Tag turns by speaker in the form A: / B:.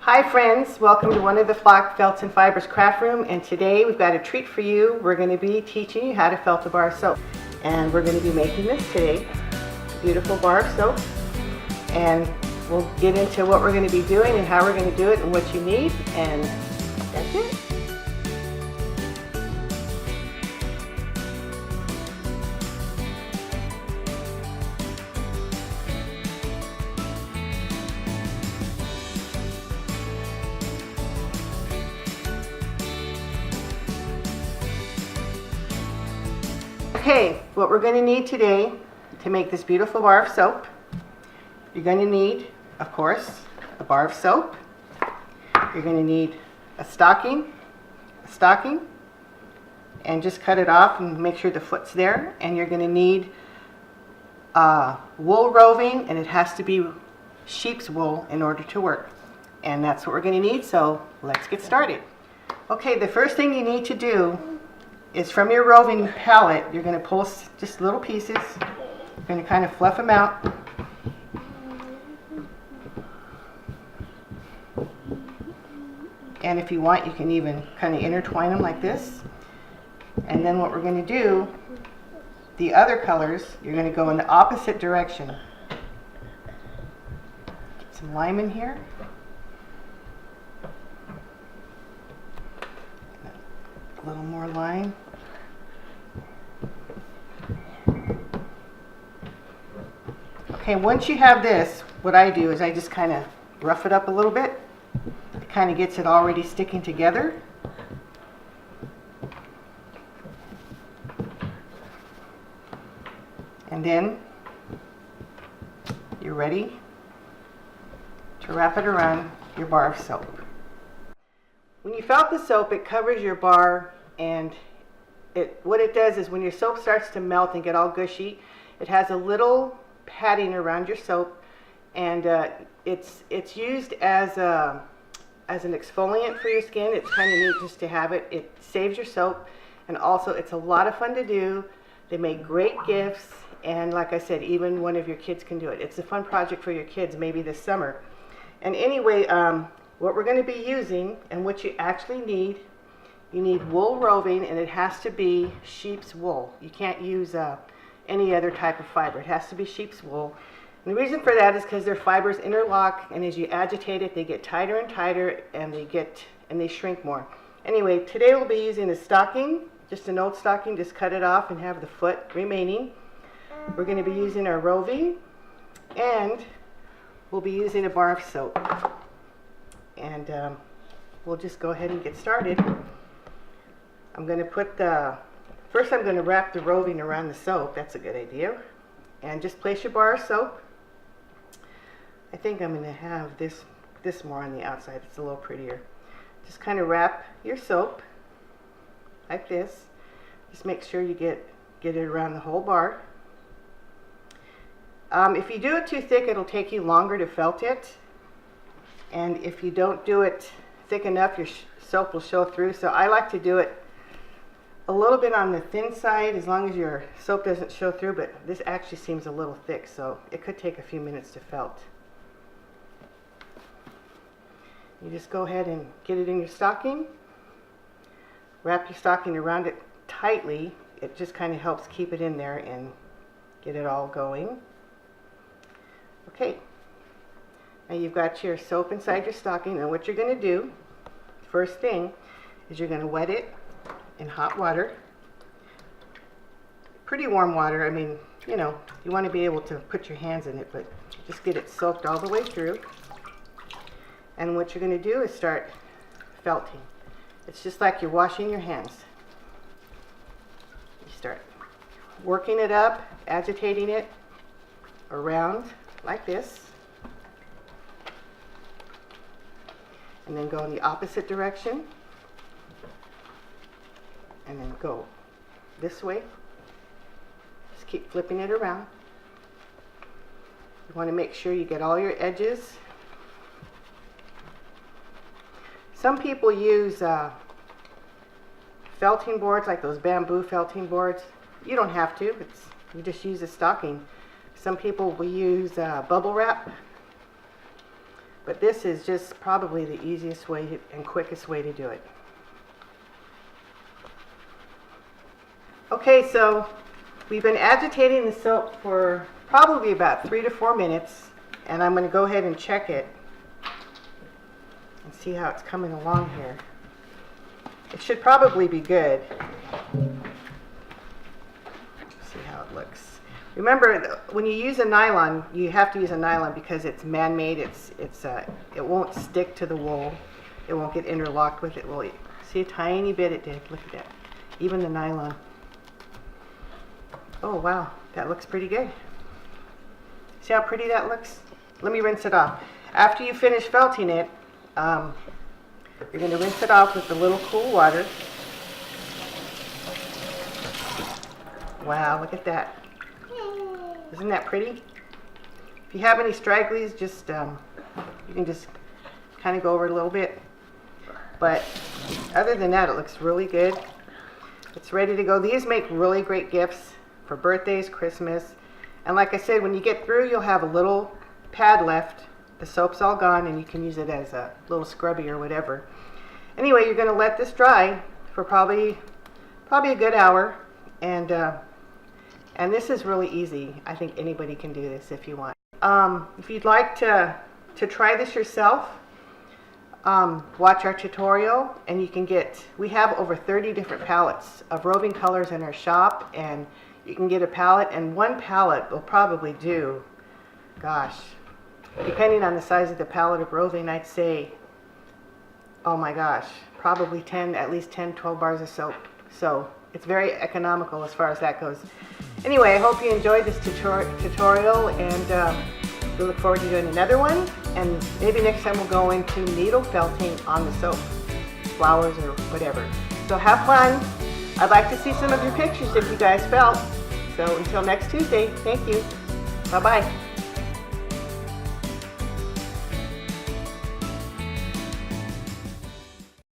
A: Hi friends, welcome to One of the Flock Felts and Fibers craft room, and today we've got a treat for you. We're going to be teaching you how to felt a bar of soap, and we're going to be making this today, beautiful bar of soap, and we'll get into what we're going to be doing and how we're going to do it and what you need, and that's it. Okay, what we're going to need today to make this beautiful bar of soap, you're going to need, of course, a bar of soap. You're going to need a stocking, and just cut it off and make sure the foot's there. And you're going to need wool roving, and it has to be sheep's wool in order to work. And that's what we're going to need, so let's get started. Okay, the first thing you need to do is from your roving palette, you're going to pull just little pieces. You're going to kind of fluff them out. And if you want, you can even kind of intertwine them like this. And then what we're going to do, the other colors, you're going to go in the opposite direction. Get some lime in here. A little more lime. Okay, once you have this, what I do is I just kind of rough it up a little bit. It kind of gets it already sticking together. And then you're ready to wrap it around your bar of soap. When you felt the soap, it covers your bar, and what it does is when your soap starts to melt and get all gushy, it has a little padding around your soap, and it's used as an exfoliant for your skin. It's kind of neat just to have it. It saves your soap, and also it's a lot of fun to do. They make great gifts, and like I said, even one of your kids can do it. It's a fun project for your kids, maybe this summer. And anyway, what we're going to be using and what you actually need, you need wool roving, and it has to be sheep's wool. You can't use any other type of fiber. It has to be sheep's wool. And the reason for that is because their fibers interlock, and as you agitate it, they get tighter and tighter, and they shrink more. Anyway, today we'll be using a stocking, just an old stocking. Just cut it off and have the foot remaining. We're going to be using our roving, and we'll be using a bar of soap. And we'll just go ahead and get started. I'm going to put first I'm going to wrap the roving around the soap. That's a good idea. And just place your bar of soap. I think I'm going to have this more on the outside. It's a little prettier. Just kind of wrap your soap like this. Just make sure you get it around the whole bar. If you do it too thick, it'll take you longer to felt it. And if you don't do it thick enough, your soap will show through. So I like to do it a little bit on the thin side, as long as your soap doesn't show through, but this actually seems a little thick, so it could take a few minutes to felt. You just go ahead and get it in your stocking. Wrap your stocking around it tightly. It just kind of helps keep it in there and get it all going. Okay. Now you've got your soap inside your stocking, and what you're going to do, first thing, is you're going to wet it in hot water. Pretty warm water. I mean, you know, you want to be able to put your hands in it, but just get it soaked all the way through. And what you're going to do is start felting. It's just like you're washing your hands. You start working it up, agitating it around like this. And then go in the opposite direction, and then go this way. Just keep flipping it around. You want to make sure you get all your edges. Some people use felting boards, like those bamboo felting boards. You don't have to. You just use a stocking. Some people will use bubble wrap. But this is just probably the easiest way and quickest way to do it. Okay, so we've been agitating the soap for probably about 3 to 4 minutes, and I'm going to go ahead and check it and see how it's coming along here. It should probably be good. See how it looks. Remember, when you use a nylon, you have to use a nylon because it's man-made. It won't stick to the wool. It won't get interlocked with it. Well, see a tiny bit it did. Look at that. Even the nylon. Oh wow, that looks pretty good. See how pretty that looks? Let me rinse it off. After you finish felting it, you're going to rinse it off with a little cool water. Wow, look at that. Isn't that pretty? If you have any stragglies, just you can just kind of go over it a little bit. But other than that, it looks really good. It's ready to go. These make really great gifts for birthdays, Christmas. And like I said, when you get through, you'll have a little pad left. The soap's all gone, and you can use it as a little scrubby or whatever. Anyway, you're going to let this dry for probably a good hour. And this is really easy. I think anybody can do this if you want. If you'd like to try this yourself, watch our tutorial, and you can we have over 30 different palettes of roving colors in our shop, and you can get a palette, and one palette will probably do, gosh, depending on the size of the palette of roving, I'd say, oh my gosh, probably at least 10, 12 bars of soap. So it's very economical as far as that goes. Anyway, I hope you enjoyed this tutorial, and we look forward to doing another one, and maybe next time we'll go into needle felting on the soap, flowers or whatever. So have fun. I'd like to see some of your pictures if you guys felt. So until next Tuesday, thank you. Bye-bye.